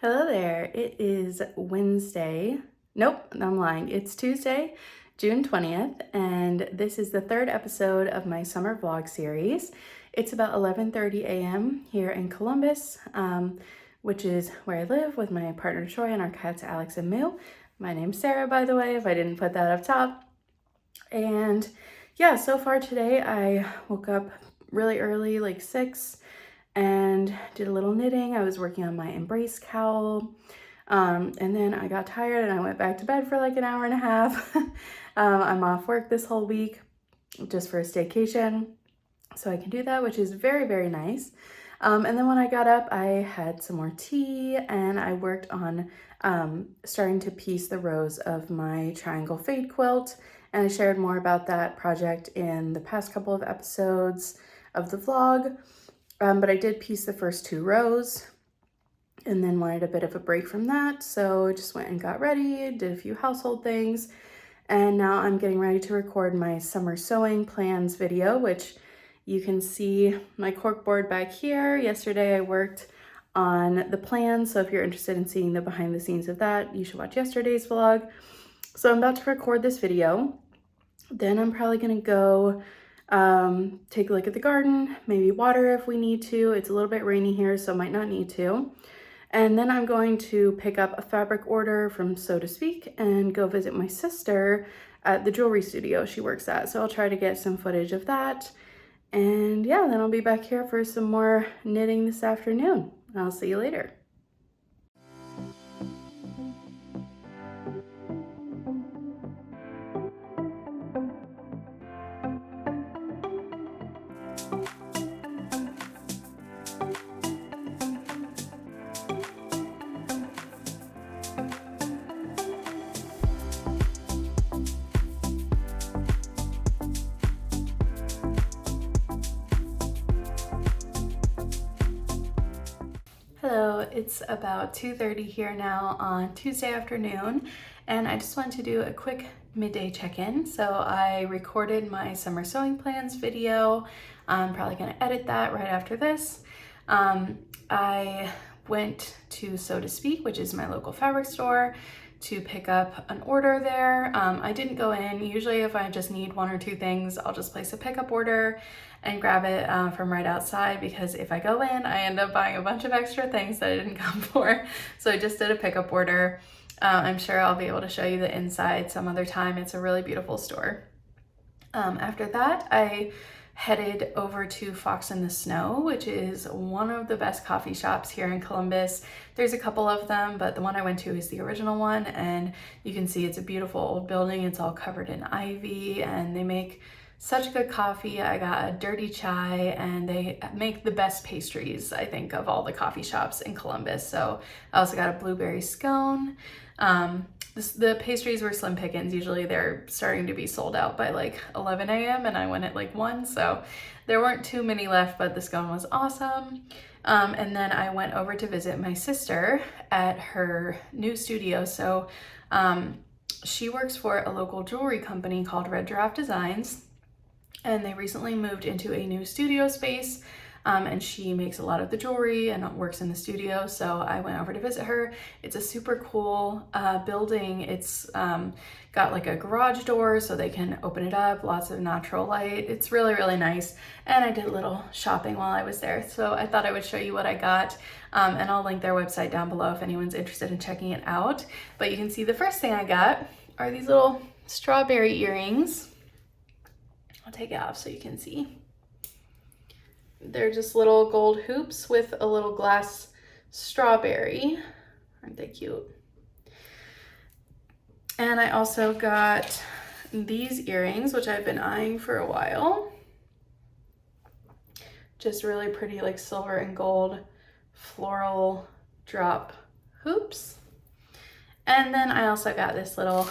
Hello there. It is Wednesday. Nope, I'm lying. It's Tuesday, June 20th, and this is the third episode of my summer vlog series. It's about 11:30 a.m. here in Columbus, which is where I live with my partner Troy and our cats Alex and Moo. My name's Sarah, by the way, if I didn't put that up top. And yeah, so far today I woke up really early, like 6, and did a little knitting. I was working on my Embrace cowl, and then I got tired and I went back to bed for like an hour and a half. I'm off work this whole week just for a staycation, so I can do that, which is very, very nice. And then when I got up, I had some more tea and I worked on starting to piece the rows of my triangle fade quilt, and I shared more about that project in the past couple of episodes of the vlog. But I did piece the first 2 rows and then wanted a bit of a break from that. So I just went and got ready, did a few household things, and now I'm getting ready to record my summer sewing plans video, which you can see my corkboard back here. Yesterday I worked on the plans, so if you're interested in seeing the behind the scenes of that, you should watch yesterday's vlog. So I'm about to record this video. Then I'm probably gonna go take a look at the garden, maybe water if we need to. It's a little bit rainy here, so might not need to. And then I'm going to pick up a fabric order from So to Speak and go visit my sister at the jewelry studio she works at. So I'll try to get some footage of that. And yeah, then I'll be back here for some more knitting this afternoon. I'll see you later. Hello, it's about 2:30 here now on Tuesday afternoon, and I just wanted to do a quick midday check-in. So I recorded my summer sewing plans video. I'm probably gonna edit that right after this. I went to So to Speak, which is my local fabric store, to pick up an order there. I didn't go in. Usually if I just need 1 or 2 things, I'll just place a pickup order and grab it from right outside, because if I go in, I end up buying a bunch of extra things that I didn't come for. So I just did a pickup order. I'm sure I'll be able to show you the inside some other time. It's a really beautiful store. After that, I headed over to Fox in the Snow, which is one of the best coffee shops here in Columbus. There's a couple of them, but the one I went to is the original one, and you can see it's a beautiful old building. It's all covered in ivy, and they make such good coffee. I got a dirty chai, and they make the best pastries, I think, of all the coffee shops in Columbus. So I also got a blueberry scone. The pastries were slim pickings. Usually they're starting to be sold out by like 11 a.m. and I went at like 1, so there weren't too many left, but the scone was awesome. And then I went over to visit my sister at her new studio. So she works for a local jewelry company called Red Giraffe Designs, and they recently moved into a new studio space. And she makes a lot of the jewelry and works in the studio, so I went over to visit her. It's a super cool building. It's got like a garage door so they can open it up, lots of natural light. It's really, really nice. And I did a little shopping while I was there, so I thought I would show you what I got. And I'll link their website down below if anyone's interested in checking it out. But you can see the first thing I got are these little strawberry earrings. I'll take it off so you can see. They're just little gold hoops with a little glass strawberry. Aren't they cute? And I also got these earrings, which I've been eyeing for a while. Just really pretty, like silver and gold floral drop hoops. And then I also got this little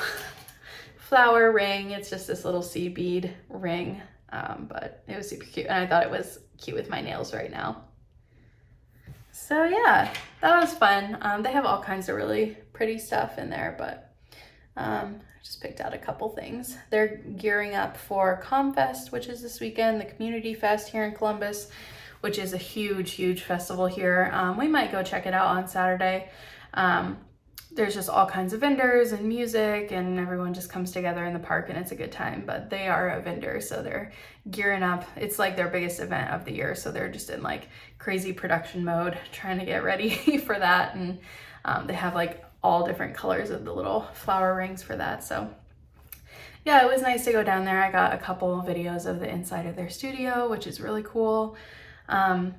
flower ring. It's just this little seed bead ring, but it was super cute, and I thought it was cute with my nails right now. So yeah, that was fun. They have all kinds of really pretty stuff in there, but I just picked out a couple things. They're gearing up for ComFest, which is this weekend, the community fest here in Columbus, which is a huge, huge festival here. We might go check it out on Saturday. There's just all kinds of vendors and music, and everyone just comes together in the park and it's a good time. But they are a vendor, so they're gearing up. It's like their biggest event of the year, so they're just in like crazy production mode trying to get ready for that. And they have like all different colors of the little flower rings for that. So yeah, it was nice to go down there. I got a couple of videos of the inside of their studio, which is really cool. And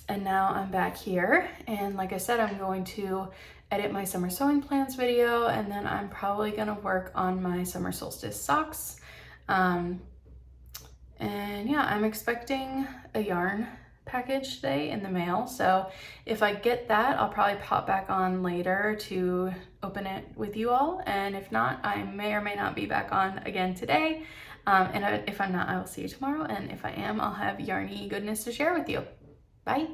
now I'm back here, and like I said, I'm going to edit my summer sewing plans video, and then I'm probably gonna work on my summer solstice socks. And yeah, I'm expecting a yarn package today in the mail, so if I get that, I'll probably pop back on later to open it with you all, and if not, I may or may not be back on again today. And if I'm not, I will see you tomorrow, and if I am, I'll have yarny goodness to share with you. Bye.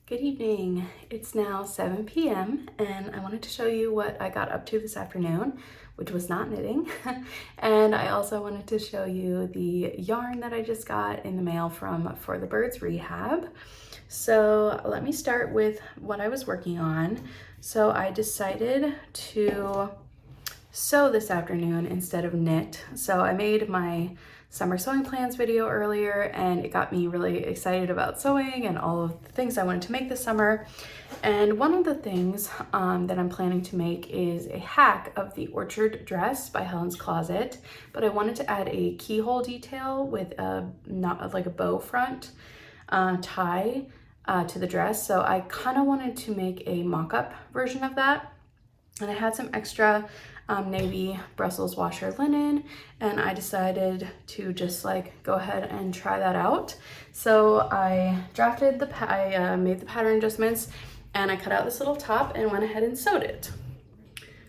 Good evening. It's now 7 p.m. and I wanted to show you what I got up to this afternoon, which was not knitting. And I also wanted to show you the yarn that I just got in the mail from For the Birds Rehab. So let me start with what I was working on. So I decided to sew this afternoon instead of knit. So I made my summer sewing plans video earlier, and it got me really excited about sewing and all of the things I wanted to make this summer. And one of the things that I'm planning to make is a hack of the Orchard dress by Helen's Closet, but I wanted to add a keyhole detail with not like a bow front tie to the dress. So I kind of wanted to make a mock-up version of that. And I had some extra navy Brussels washer linen, and I decided to just like go ahead and try that out. So I drafted made the pattern adjustments, and I cut out this little top and went ahead and sewed it.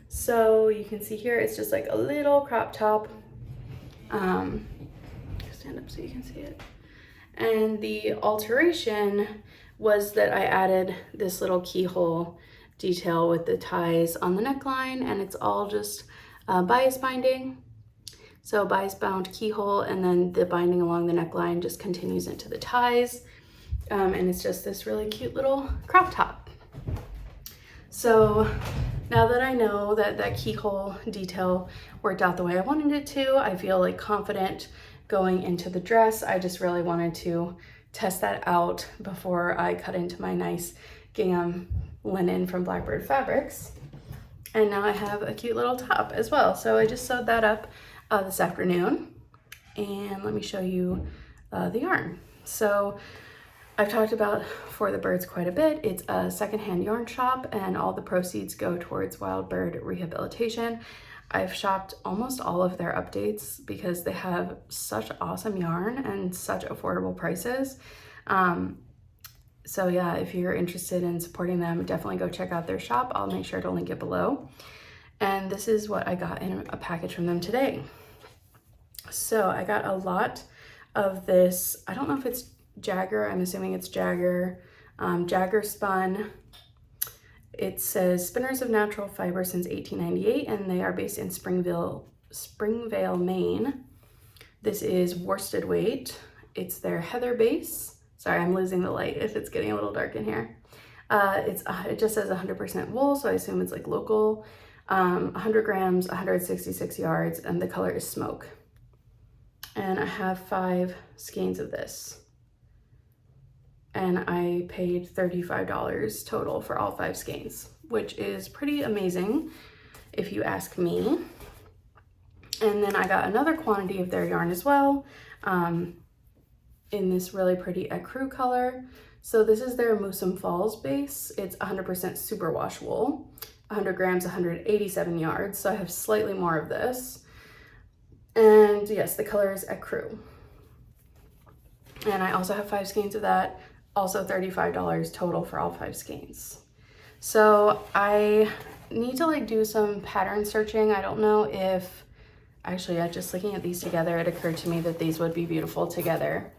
So you can see here, it's just like a little crop top. Stand up so you can see it. And the alteration was that I added this little keyhole detail with the ties on the neckline, and it's all just bias binding. So bias bound keyhole, and then the binding along the neckline just continues into the ties. And it's just this really cute little crop top. So now that I know that that keyhole detail worked out the way I wanted it to, I feel like confident going into the dress. I just really wanted to test that out before I cut into my nice gingham linen from Blackbird Fabrics. And now I have a cute little top as well. So I just sewed that up this afternoon, and let me show you the yarn. So I've talked about For the Birds quite a bit. It's a secondhand yarn shop, and all the proceeds go towards wild bird rehabilitation. I've shopped almost all of their updates because they have such awesome yarn and such affordable prices. So yeah, if you're interested in supporting them, definitely go check out their shop. I'll make sure to link it below. And this is what I got in a package from them today. So I got a lot of this, I don't know if it's Jagger, I'm assuming it's Jagger, Jagger spun. It says Spinners of Natural Fiber since 1898, and they are based in Springvale, Maine. This is worsted weight. It's their heather base. Sorry, I'm losing the light if it's getting a little dark in here. It just says 100% wool, so I assume it's like local. 100 grams, 166 yards, and the color is smoke. And I have 5 skeins of this. And I paid $35 total for all 5 skeins, which is pretty amazing if you ask me. And then I got another quantity of their yarn as well. In this really pretty ecru color. So this is their Musum Falls base. It's 100% superwash wool, 100 grams, 187 yards. So I have slightly more of this. And yes, the color is ecru. And I also have 5 skeins of that, also $35 total for all 5 skeins. So I need to like do some pattern searching. I don't know if, actually, just looking at these together, it occurred to me that these would be beautiful together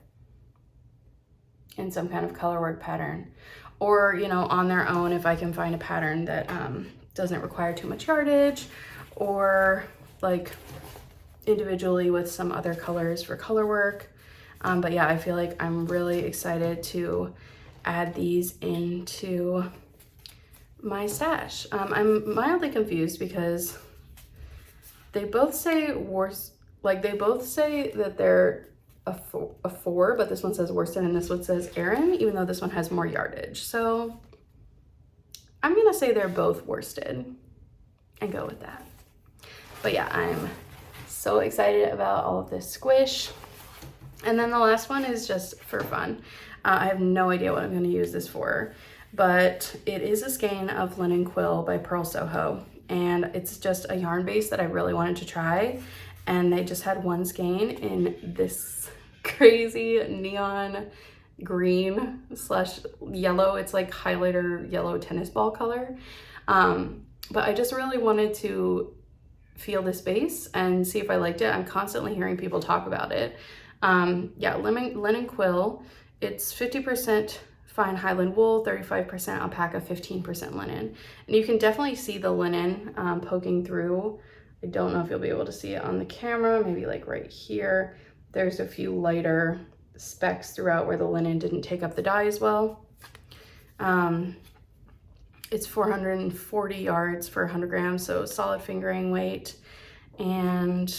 in some kind of color work pattern, or, you know, on their own if I can find a pattern that doesn't require too much yardage, or like individually with some other colors for color work. But yeah, I feel like I'm really excited to add these into my stash. I'm mildly confused because they both say they both say that they're a 4, but this one says worsted and this one says Aran, even though this one has more yardage. So I'm gonna say they're both worsted and go with that. But yeah, I'm so excited about all of this squish. And then the last one is just for fun. I have no idea what I'm gonna use this for, but it is a skein of Linen Quill by Pearl Soho. And it's just a yarn base that I really wanted to try. And they just had one skein in this crazy neon green / yellow. It's like highlighter yellow tennis ball color. But I just really wanted to feel this base and see if I liked it. I'm constantly hearing people talk about it. Yeah, Linen Quill, it's 50% fine Highland wool, 35% alpaca, 15% linen. And you can definitely see the linen poking through. I don't know if you'll be able to see it on the camera, maybe like right here. There's a few lighter specks throughout where the linen didn't take up the dye as well. It's 440 yards for 100 grams, so solid fingering weight. And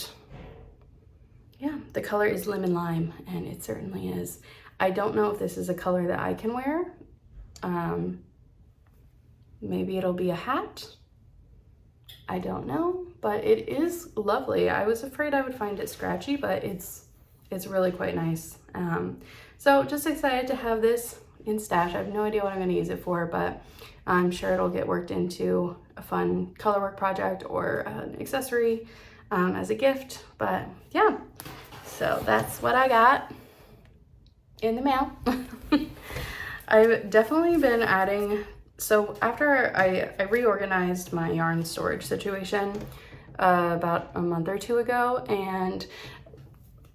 yeah, the color is lemon lime, and it certainly is. I don't know if this is a color that I can wear. Maybe it'll be a hat. I don't know, but it is lovely. I was afraid I would find it scratchy, but it's really quite nice. So just excited to have this in stash. I have no idea what I'm gonna use it for, but I'm sure it'll get worked into a fun color work project or an accessory as a gift. But yeah, so that's what I got in the mail. I've definitely been adding, so after I reorganized my yarn storage situation about a month or 2 ago, and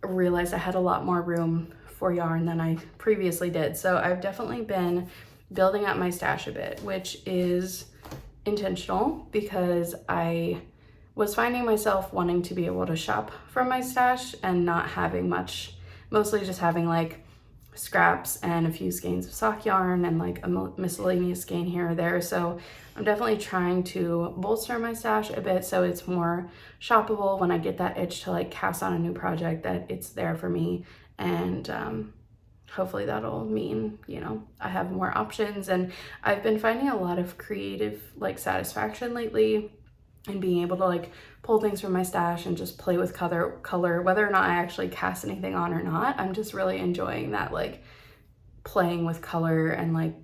realized I had a lot more room for yarn than I previously did. So I've definitely been building up my stash a bit, which is intentional because I was finding myself wanting to be able to shop from my stash and not having much, mostly just having like scraps and a few skeins of sock yarn and like a miscellaneous skein here or there. So I'm definitely trying to bolster my stash a bit so it's more shoppable when I get that itch to like cast on a new project, that it's there for me. And hopefully that'll mean, you know, I have more options. And I've been finding a lot of creative like satisfaction lately and being able to like pull things from my stash and just play with color, whether or not I actually cast anything on or not. I'm just really enjoying that, like playing with color, and like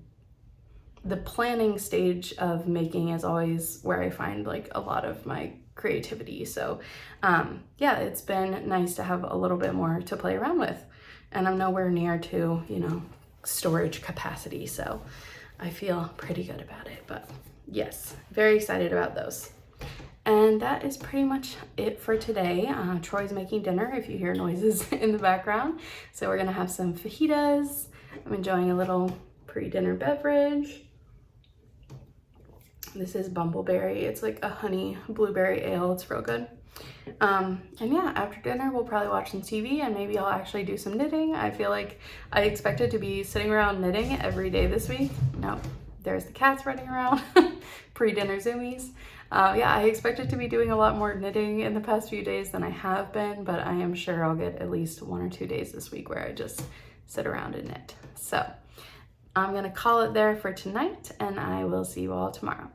the planning stage of making is always where I find like a lot of my creativity. So yeah, it's been nice to have a little bit more to play around with, and I'm nowhere near to, you know, storage capacity. So I feel pretty good about it, but yes, very excited about those. And that is pretty much it for today. Troy's making dinner if you hear noises in the background. So we're gonna have some fajitas. I'm enjoying a little pre-dinner beverage. This is Bumbleberry. It's like a honey blueberry ale. It's real good. And yeah, after dinner, we'll probably watch some TV and maybe I'll actually do some knitting. I feel like I expected to be sitting around knitting every day this week. No, there's the cats running around. Pre-dinner zoomies. Yeah, I expected to be doing a lot more knitting in the past few days than I have been, but I am sure I'll get at least 1 or 2 days this week where I just sit around and knit. So I'm gonna call it there for tonight, and I will see you all tomorrow.